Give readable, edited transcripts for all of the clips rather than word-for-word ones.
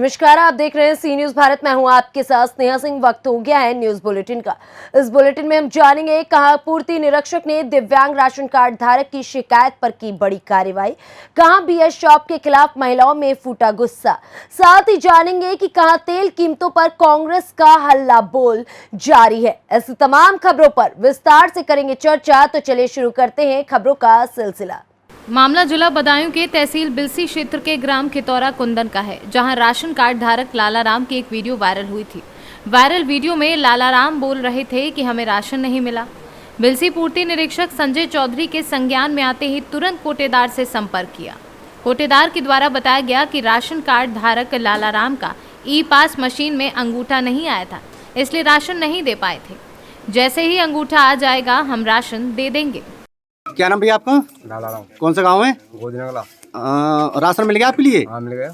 नमस्कार, आप देख रहे हैं सी न्यूज भारत। मैं हूं आपके साथ स्नेहा सिंह। वक्त हो गया है न्यूज बुलेटिन का। इस बुलेटिन में हम जानेंगे कहां पूर्ति निरीक्षक ने दिव्यांग राशन कार्ड धारक की शिकायत पर की बड़ी कार्रवाई, कहां बीएस शॉप के खिलाफ महिलाओं में फूटा गुस्सा। साथ ही जानेंगे कि कहां तेल कीमतों पर कांग्रेस का हल्ला बोल जारी है। ऐसी तमाम खबरों पर विस्तार से करेंगे चर्चा। तो चलिए शुरू करते हैं खबरों का सिलसिला। मामला जिला बदायूं के तहसील बिलसी क्षेत्र के ग्राम खितौरा कुंदन का है, जहां राशन कार्ड धारक लालाराम की एक वीडियो वायरल हुई थी। वायरल वीडियो में लालाराम बोल रहे थे कि हमें राशन नहीं मिला। बिलसी पूर्ति निरीक्षक संजय चौधरी के संज्ञान में आते ही तुरंत कोटेदार से संपर्क किया। कोटेदार के द्वारा बताया गया कि राशन कार्ड धारक लालाराम का ई पास मशीन में अंगूठा नहीं आया था, इसलिए राशन नहीं दे पाए थे। जैसे ही अंगूठा आ जाएगा हम राशन दे देंगे। क्या नाम भैया आपका? लालाराम। कौन सा गांव है? गोदनगला। राशन मिल गया आपके लिए? हाँ, मिल गया।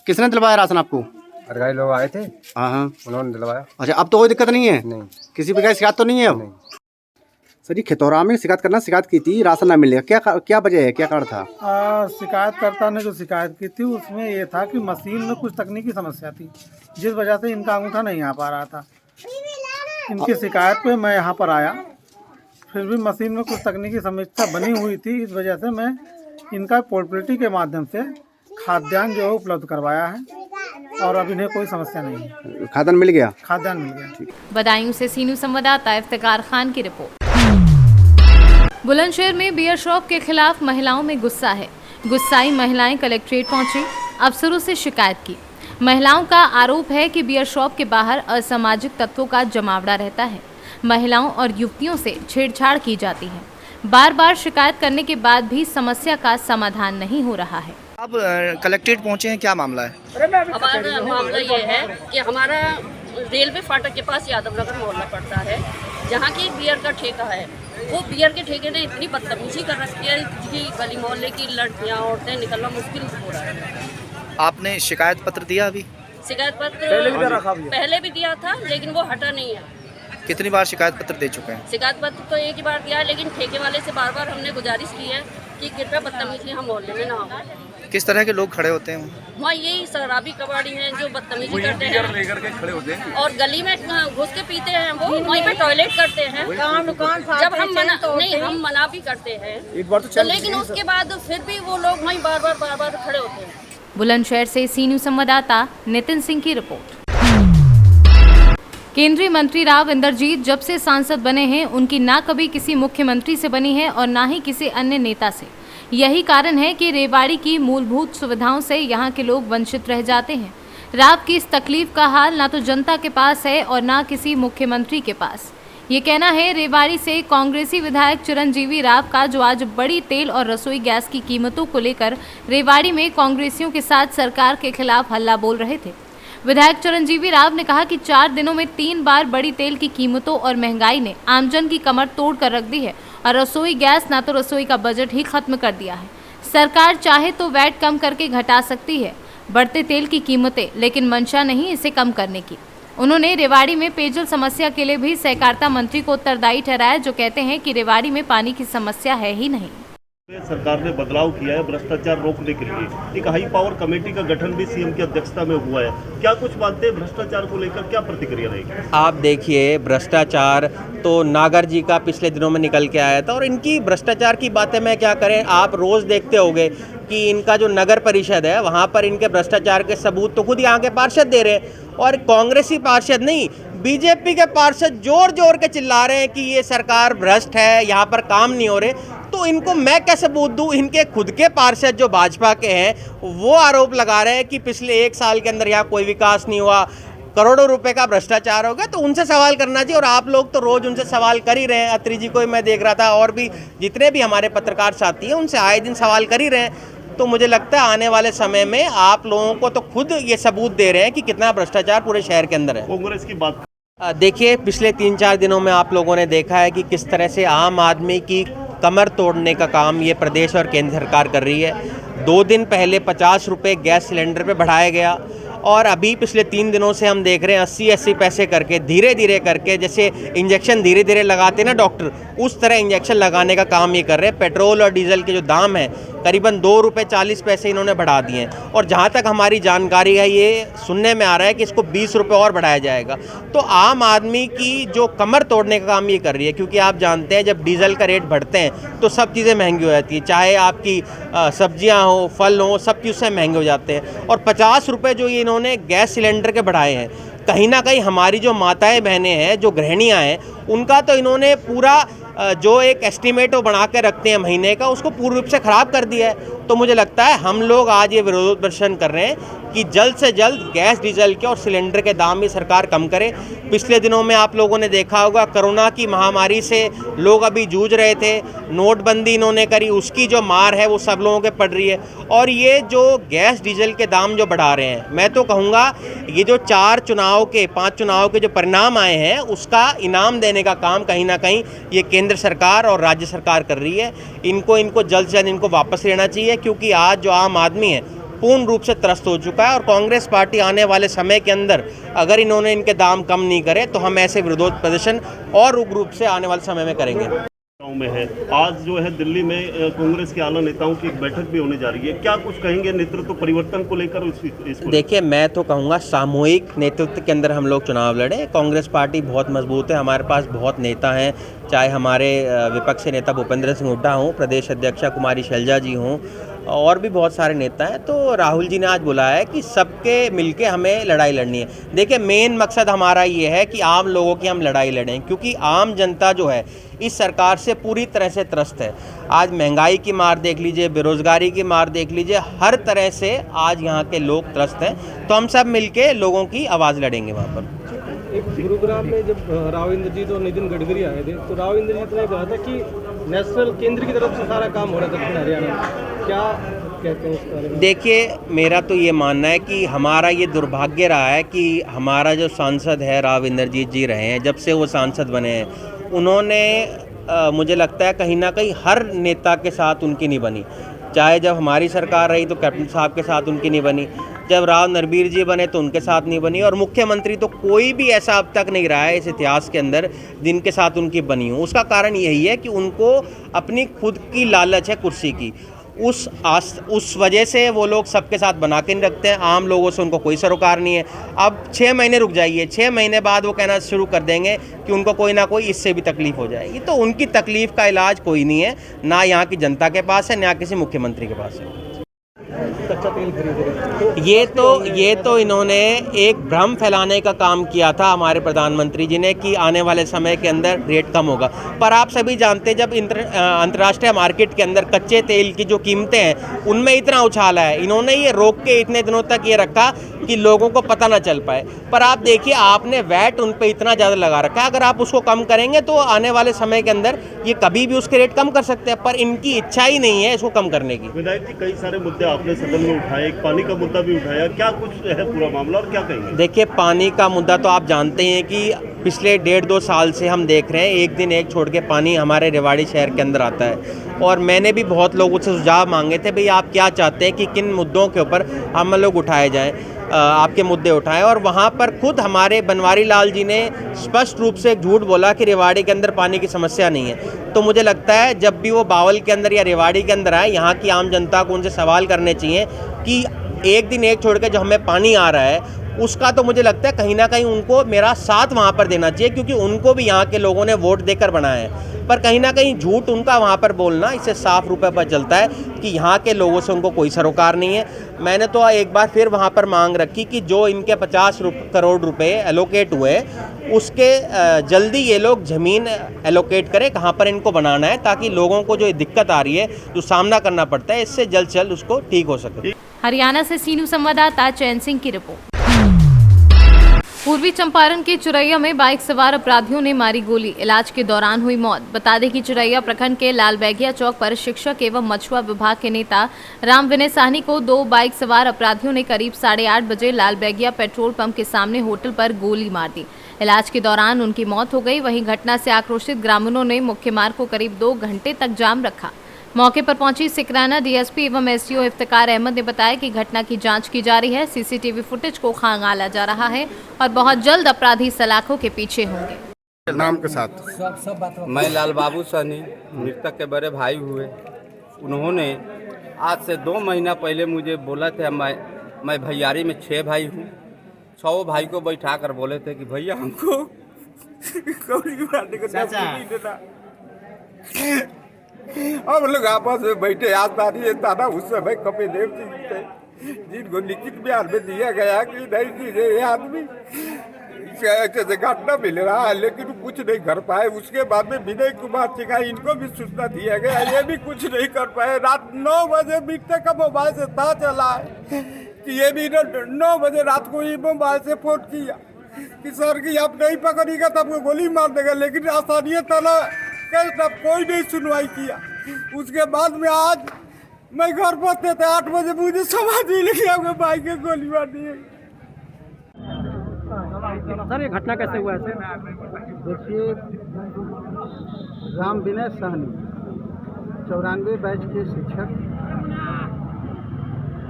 किसने दिलवाया राशन आपको? सरकारी लोग आए थे। हाँ, उन्होंने दिलवाया। अच्छा, अब तो कोई दिक्कत नहीं है? नहीं। किसी प्रकार की शिकायत तो नहीं है अब? नहीं। सर जी, खितौरा में शिकायत की थी, राशन ना मिलेगा, क्या वजह है, क्या कारण था? शिकायतकर्ता ने जो शिकायत की थी उसमें ये था कि मशीन में कुछ तकनीकी समस्या थी, जिस वजह से इनका अंगूठा नहीं आ पा रहा था। इनकी शिकायत पे मैं यहाँ पर आया, फिर भी मशीन में कुछ तकनीकी समस्या बनी हुई थी। इस वजह से मैं इनका पोर्टबिलिटी के माध्यम से खाद्यान्न जो है उपलब्ध करवाया है और अब इन्हें कोई समस्या नहीं है। खाद्यान्न मिल गया? खाद्यान्न मिल गया। बदायूं से सीनू संवाददाता इफ्तिकार खान की रिपोर्ट। बुलंदशहर में बियर शॉप के खिलाफ महिलाओं में गुस्सा है। गुस्साई महिलाएं कलेक्ट्रेट पहुंची, अफसरों से शिकायत की। महिलाओं का आरोप है कि बियर शॉप के बाहर असामाजिक तत्वों का जमावड़ा रहता है। महिलाओं और युवतियों से छेड़छाड़ की जाती है। बार बार शिकायत करने के बाद भी समस्या का समाधान नहीं हो रहा है। आप कलेक्ट्रेट पहुंचे हैं, क्या मामला है? हमारा मामला ये है कि हमारा रेलवे फाटक के पास यादव नगर मोहल्ला पड़ता है, जहाँ की बियर का ठेका है। वो बियर के ठेके ने इतनी बदतमीजी कर रखी है कि गली मोहल्ले की लड़कियाँ औरतें निकलना मुश्किल हो रहा है। आपने शिकायत पत्र दिया? अभी शिकायत पत्र पहले भी दिया था, लेकिन वो हटा नहीं है। कितनी बार शिकायत पत्र दे चुके हैं? शिकायत पत्र तो एक ही बार दिया है, लेकिन ठेके वाले से बार बार हमने गुजारिश की है कि कृपया बदतमीजी हम मोहल्ले में ना हो। किस तरह के लोग खड़े होते हैं? वहाँ यही शराबी कबाड़ी हैं जो बदतमीजी करते हैं लेकर के खड़े होते हैं और गली में घुस के पीते हैं। वो वहीं पे टॉयलेट करते हैं। जब हम मना भी करते हैं तो लेकिन उसके बाद फिर भी वो लोग वहीं बार बार खड़े होते हैं। बुलंदशहर से सीनू संवाददाता नितिन सिंह की रिपोर्ट। केंद्रीय मंत्री राव इंद्रजीत जब से सांसद बने हैं, उनकी ना कभी किसी मुख्यमंत्री से बनी है और ना ही किसी अन्य नेता से। यही कारण है कि रेवाड़ी की मूलभूत सुविधाओं से यहाँ के लोग वंचित रह जाते हैं। राव की इस तकलीफ का हाल ना तो जनता के पास है और ना किसी मुख्यमंत्री के पास। ये कहना है रेवाड़ी से कांग्रेसी विधायक चिरंजीवी राव का, जो आज बड़ी तेल और रसोई गैस की कीमतों को लेकर रेवाड़ी में कांग्रेसियों के साथ सरकार के खिलाफ हल्ला बोल रहे थे। विधायक चिरंजीवी राव ने कहा कि 4 दिनों में 3 बार बड़ी तेल की कीमतों और महंगाई ने आमजन की कमर तोड़ कर रख दी है और रसोई गैस ना तो रसोई का बजट ही खत्म कर दिया है। सरकार चाहे तो वैट कम करके घटा सकती है बढ़ते तेल की कीमतें, लेकिन मंशा नहीं इसे कम करने की। उन्होंने रेवाड़ी में पेयजल समस्या के लिए भी सहकारिता मंत्री को उत्तरदायी ठहराया, जो कहते हैं कि रेवाड़ी में पानी की समस्या है ही नहीं। सरकार ने बदलाव किया है भ्रष्टाचार रोकने के लिए। एक हाई पावर कमेटी का गठन भी सीएम की अध्यक्षता में हुआ है। क्या कुछ मानते हैं भ्रष्टाचार को लेकर, क्या प्रतिक्रिया रहेगी? आप देखिए, भ्रष्टाचार तो नागर जी का पिछले दिनों में निकल के आया था और इनकी भ्रष्टाचार की बातें मैं क्या करें। आप रोज़ देखते होंगे कि इनका जो नगर परिषद है वहाँ पर इनके भ्रष्टाचार के सबूत तो खुद यहाँ के पार्षद दे रहे हैं और कांग्रेसी पार्षद नहीं, बीजेपी के पार्षद जोर जोर के चिल्ला रहे हैं कि ये सरकार भ्रष्ट है, यहाँ पर काम नहीं हो रहे। तो इनको मैं क्या सबूत दूं? इनके खुद के पार्षद जो भाजपा के हैं वो आरोप लगा रहे हैं कि पिछले 1 साल के अंदर यहाँ कोई विकास नहीं हुआ, करोड़ों रुपए का भ्रष्टाचार हो गया। तो उनसे सवाल करना चाहिए और आप लोग तो रोज उनसे सवाल कर ही रहे हैं। अत्री जी को मैं देख रहा था और भी जितने भी हमारे पत्रकार साथी हैं उनसे आए दिन सवाल कर ही रहे हैं। तो मुझे लगता है आने वाले समय में आप लोगों को तो खुद ये सबूत दे रहे हैं कि कितना भ्रष्टाचार पूरे शहर के अंदर है। कांग्रेस की बात देखिए, पिछले 3-4 दिनों में आप लोगों ने देखा है कि किस तरह से आम आदमी की कमर तोड़ने का काम ये प्रदेश और केंद्र सरकार कर रही है। 2 दिन पहले 50 रुपये गैस सिलेंडर पे बढ़ाया गया और अभी पिछले 3 दिनों से हम देख रहे हैं 80-80 पैसे करके धीरे धीरे करके, जैसे इंजेक्शन धीरे धीरे लगाते ना डॉक्टर, उस तरह इंजेक्शन लगाने का काम ये कर रहे हैं। पेट्रोल और डीजल के जो दाम है करीबन 2 रुपये 40 पैसे इन्होंने बढ़ा दिए हैं। और जहाँ तक हमारी जानकारी है, ये सुनने में आ रहा है कि इसको 20 रुपये और बढ़ाया जाएगा। तो आम आदमी की जो कमर तोड़ने का काम ये कर रही है, क्योंकि आप जानते हैं जब डीजल का रेट बढ़ते हैं तो सब चीज़ें महंगी हो जाती है, चाहे आपकी सब्जियां हो, फल हो, सब चीज़ से महंगे हो जाते हैं। और 50 रुपये जो ये इन्होंने गैस सिलेंडर के बढ़ाए हैं, कहीं ना कहीं हमारी जो माताएं बहनें हैं, जो गृहिणियां हैं, उनका तो इन्होंने पूरा जो एक एस्टीमेट वो बना के रखते हैं महीने का, उसको पूर्ण रूप से ख़राब कर दिया है। तो मुझे लगता है हम लोग आज ये विरोध प्रदर्शन कर रहे हैं कि जल्द से जल्द गैस डीजल के और सिलेंडर के दाम भी सरकार कम करे। पिछले दिनों में आप लोगों ने देखा होगा, कोरोना की महामारी से लोग अभी जूझ रहे थे, नोटबंदी इन्होंने करी, उसकी जो मार है वो सब लोगों के पड़ रही है। और ये जो गैस डीजल के दाम जो बढ़ा रहे हैं, मैं तो कहूँगा ये जो 5 चुनाव के जो परिणाम आए हैं, उसका इनाम देने का काम कहीं ना कहीं ये केंद्र सरकार और राज्य सरकार कर रही है। इनको जल्द से जल्द इनको वापस लेना चाहिए, क्योंकि आज जो आम आदमी है पूर्ण रूप से त्रस्त हो चुका है। और कांग्रेस पार्टी आने वाले समय के अंदर अगर इन्होंने इनके दाम कम नहीं करे तो हम ऐसे विरोध प्रदर्शन और उग्र रूप से आने वाले समय में करेंगे। में है आज जो है दिल्ली में कांग्रेस के आला नेताओं की एक बैठक भी होने जा रही है, क्या कुछ कहेंगे नेतृत्व परिवर्तन को लेकर? इसको देखिए, मैं तो कहूँगा सामूहिक नेतृत्व के अंदर हम लोग चुनाव लड़ें। कांग्रेस पार्टी बहुत मजबूत है, हमारे पास बहुत नेता हैं, चाहे हमारे विपक्षी नेता भूपेंद्र सिंह हुड्डा हों, प्रदेश अध्यक्षा कुमारी शैलजा जी हों, और भी बहुत सारे नेता हैं। तो राहुल जी ने आज बुलाया है कि सबके मिलके हमें लड़ाई लड़नी है। देखिए, मेन मकसद हमारा ये है कि आम लोगों की हम लड़ाई लड़ें, क्योंकि आम जनता जो है इस सरकार से पूरी तरह से त्रस्त है। आज महंगाई की मार देख लीजिए, बेरोजगारी की मार देख लीजिए, हर तरह से आज यहाँ के लोग त्रस्त हैं। तो हम सब मिलके लोगों की आवाज़ लड़ेंगे वहाँ पर। एक गुरुग्राम में जब राव इंद्रजीत और नितिन गडकरी आए थे, तो राव इंद्रजीत ने कहा था कि नेशनल केंद्र की तरफ से सारा काम हो रहा था दक्षिण हरियाणा में, क्या कहते हैं इस बारे में? देखिए, मेरा तो ये मानना है कि हमारा ये दुर्भाग्य रहा है कि हमारा जो सांसद है राव इंद्रजीत जी रहे हैं, जब से वो सांसद बने हैं, उन्होंने मुझे लगता है कहीं ना कहीं हर नेता के साथ उनकी नहीं बनी। चाहे जब हमारी सरकार रही तो कैप्टन साहब के साथ उनकी नहीं बनी, जब राव नरबीर जी बने तो उनके साथ नहीं बनी, और मुख्यमंत्री तो कोई भी ऐसा अब तक नहीं रहा है इस इतिहास के अंदर जिनके साथ उनकी बनी हो। उसका कारण यही है कि उनको अपनी खुद की लालच है कुर्सी की, उस वजह से वो लोग सबके साथ बना के नहीं रखते हैं। आम लोगों से उनको कोई सरोकार नहीं है। अब 6 महीने रुक जाइए, 6 महीने बाद वो कहना शुरू कर देंगे कि उनको कोई ना कोई इससे भी तकलीफ हो जाएगी। तो उनकी तकलीफ का इलाज कोई नहीं है, ना यहाँ की जनता के पास है, ना किसी मुख्यमंत्री के पास है। कच्चा तेल खरीद रहे, ये तो इन्होंने एक भ्रम फैलाने का काम किया था हमारे प्रधानमंत्री जी ने कि आने वाले समय के अंदर रेट कम होगा। पर आप सभी जानते हैं जब अंतर्राष्ट्रीय मार्केट के अंदर कच्चे तेल की जो कीमतें हैं उनमें इतना उछाल है, इन्होंने ये रोक के इतने दिनों तक ये रखा कि लोगों को पता ना चल पाए। पर आप देखिए, आपने वैट उन पर इतना ज़्यादा लगा रखा है, अगर आप उसको कम करेंगे तो आने वाले समय के अंदर ये कभी भी उसके रेट कम कर सकते हैं, पर इनकी इच्छा ही नहीं है इसको कम करने की। विधायक जी, कई सारे मुद्दे आपने सदन में उठाए, एक पानी का मुद्दा भी उठाया, क्या कुछ है पूरा मामला और क्या कहेंगे? देखिए, पानी का मुद्दा तो आप जानते हैं कि पिछले 1.5-2 साल से हम देख रहे हैं, एक दिन एक छोड़ के पानी हमारे रेवाड़ी शहर के अंदर आता है। और मैंने भी बहुत लोगों से सुझाव मांगे थे, भाई आप क्या चाहते हैं कि किन मुद्दों के ऊपर हम लोग उठाए जाएं, आपके मुद्दे उठाएं। और वहाँ पर खुद हमारे बनवारी लाल जी ने स्पष्ट रूप से झूठ बोला कि रेवाड़ी के अंदर पानी की समस्या नहीं है। तो मुझे लगता है जब भी वो बावल के अंदर या रेवाड़ी के अंदर आए, यहाँ की आम जनता को उनसे सवाल करने चाहिए कि एक दिन एक छोड़ के जो हमें पानी आ रहा है उसका तो मुझे लगता है कहीं ना कहीं उनको मेरा साथ वहाँ पर देना चाहिए, क्योंकि उनको भी यहाँ के लोगों ने वोट देकर बनाया है। पर कहीं ना कहीं झूठ उनका वहाँ पर बोलना, इससे साफ रूप पर चलता है कि यहाँ के लोगों से उनको कोई सरोकार नहीं है। मैंने तो एक बार फिर वहाँ पर मांग रखी कि जो इनके 50 करोड़ रुपए एलोकेट हुए उसके जल्दी ये लोग ज़मीन एलोकेट करें कहाँ पर इनको बनाना है, ताकि लोगों को जो दिक्कत आ रही है, जो सामना करना पड़ता है, इससे जल्द से जल्द उसको ठीक हो सके। हरियाणा से सीनू संवाददाता चैन सिंह की रिपोर्ट। पूर्वी चंपारण के चुरैया में बाइक सवार अपराधियों ने मारी गोली, इलाज के दौरान हुई मौत। बता दें कि चुरैया प्रखंड के लालबैगिया चौक पर शिक्षक एवं मछुआ विभाग के नेता राम विनय साहनी को 2 बाइक सवार अपराधियों ने करीब 8:30 बजे लालबैगिया पेट्रोल पंप के सामने होटल पर गोली मार दी। इलाज के दौरान उनकी मौत हो गई। वहीं घटना से आक्रोशित ग्रामीणों ने मुख्य मार्ग को करीब 2 घंटे तक जाम रखा। मौके पर पहुंची सिकराना डीएसपी एवं एसडीओ इफ्तिकार अहमद ने बताया कि घटना की जांच की जा रही है, सीसीटीवी फुटेज को खंगाला जा रहा है और बहुत जल्द अपराधी सलाखों के पीछे होंगे। नाम के साथ मैं लाल बाबू साहनी, मृतक के बड़े भाई हुए। उन्होंने आज से 2 महीना पहले मुझे बोला था, मैं भैयारी में 6 भाई हूँ, 6 भाई को बैठा कर बोले थे कि भैया हमको गोली मारने को नहीं देना। हम लोग आपस में बैठे, आसानी है ताना उस समय कपिलदेव जी थे जिनको लिखित बयान में दिया गया कि नहीं कीजिए, ये आदमी ऐसे घटना मिल रहा है, लेकिन कुछ नहीं कर पाए। उसके बाद में विनय कुमार सिंह, इनको भी सूचना दिया गया, ये भी कुछ नहीं कर पाए। रात 9 बजे बीतने का मोबाइल से पता चला है कि ये भी 9 बजे रात को ही मोबाइल से फोन किया कि सर की आप नहीं पकड़ेगा तो आपको गोली मार देगा, लेकिन आसानी थाना कोई नहीं सुनवाई किया। उसके बाद में आज मैं घर पहुंचते थे 8 बजे, मुझे समाज मिल गया, आपके भाई के गोली मार दी। सर ये घटना कैसे हुआ है? देखिए, राम विनय सहनी 94 बैच के शिक्षक,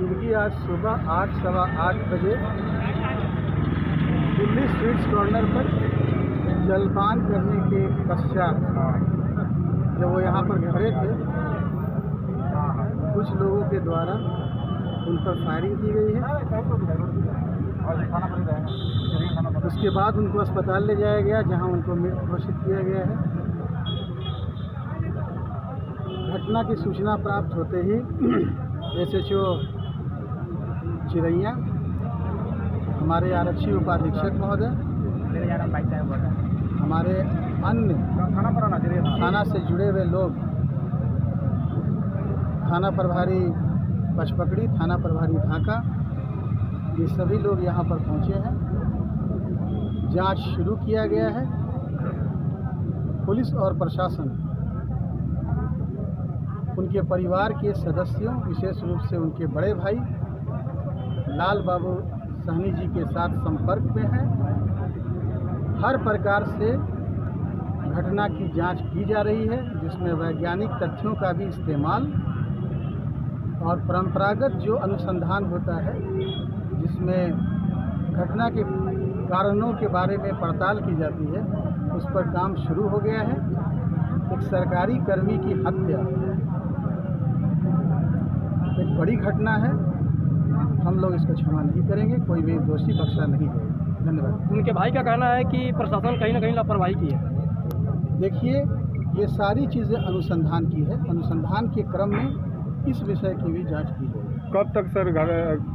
इनकी आज सुबह 8 सवा 8 बजे दिल्ली स्वीट्स कॉर्नर पर जलपान करने के पश्चात जब वो यहाँ पर खड़े थे, कुछ लोगों के द्वारा उन पर फायरिंग की गई है। उसके बाद उनको अस्पताल ले जाया गया, जहां उनको मृत घोषित किया गया है। घटना की सूचना प्राप्त होते ही SHO चिरैया, हमारे आरक्षी उपाधीक्षक महोदय, हमारे अन्य थाना से जुड़े हुए लोग, थाना प्रभारी पचपकड़ी, थाना प्रभारी ढाका, ये सभी लोग यहाँ पर पहुँचे हैं। जांच शुरू किया गया है। पुलिस और प्रशासन उनके परिवार के सदस्यों, विशेष रूप से उनके बड़े भाई लाल बाबू सहनी जी के साथ संपर्क में है। हर प्रकार से घटना की जांच की जा रही है, जिसमें वैज्ञानिक तथ्यों का भी इस्तेमाल और परंपरागत जो अनुसंधान होता है, जिसमें घटना के कारणों के बारे में पड़ताल की जाती है, उस पर काम शुरू हो गया है। एक सरकारी कर्मी की हत्या एक बड़ी घटना है, हम लोग इसको क्षमा नहीं करेंगे, कोई भी दोषी बख्शा नहीं जाएगा। धन्यवाद। उनके भाई का कहना है कि प्रशासन कहीं ना कहीं लापरवाही की है। देखिए, ये सारी चीज़ें अनुसंधान की है, अनुसंधान के क्रम में इस विषय की भी जांच की जाएगी। कब तक सर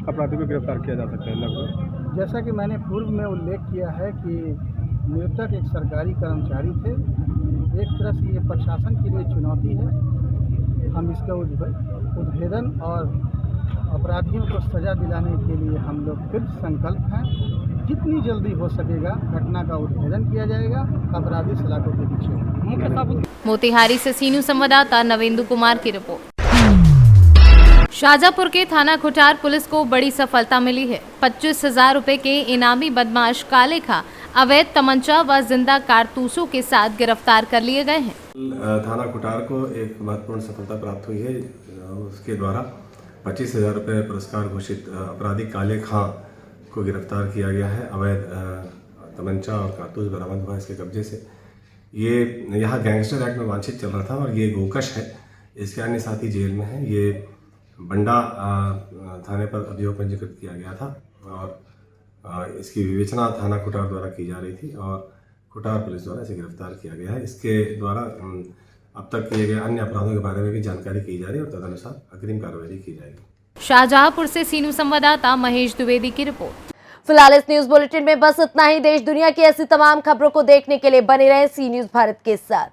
अपराधी को गिरफ्तार किया जा सकता है लगभग? जैसा कि मैंने पूर्व में उल्लेख किया है कि मृतक एक सरकारी कर्मचारी थे। एक तरह से ये प्रशासन के लिए चुनौती है। हम इसका उद्भेदन और अपराधियों को सज़ा दिलाने के लिए हम लोग फिर संकल्प हैं। जितनी जल्दी हो सकेगा घटना का उद्भेदन किया जाएगा, अपराधी सलाखों के पीछे। मोतिहारी से सीनू संवाददाता नवेंदु कुमार की रिपोर्ट। शाहजहांपुर के थाना खुटार पुलिस को बड़ी सफलता मिली है। 25,000 रुपए के इनामी बदमाश काले खां अवैध तमंचा व जिंदा कारतूसों के साथ गिरफ्तार कर लिए गए हैं। थाना खुटार को एक महत्वपूर्ण सफलता प्राप्त हुई है। उसके द्वारा 25,000 रुपये पुरस्कार घोषित अपराधी काले खां को गिरफ्तार किया गया है। अवैध तमंचा और कारतूस बरामद हुआ इसके कब्जे से। ये यहाँ गैंगस्टर एक्ट में वांछित चल रहा था और ये गोकश है। इसके अन्य साथी जेल में है। ये बंडा थाने पर अभियोग पंजीकृत किया गया था और इसकी विवेचना थाना खुटार द्वारा की जा रही थी और खुटार पुलिस द्वारा इसे गिरफ्तार किया गया है। इसके द्वारा अब तक किए गए अन्य अपराधों के बारे में भी जानकारी की जा रही है और तदनुसार अग्रिम कार्रवाई की जाएगी। शाहजहांपुर से सीनू संवाददाता महेश द्विवेदी की रिपोर्ट। फिलहाल इस न्यूज बुलेटिन में बस इतना ही। देश दुनिया की ऐसी तमाम खबरों को देखने के लिए बने रहें सी न्यूज भारत के साथ।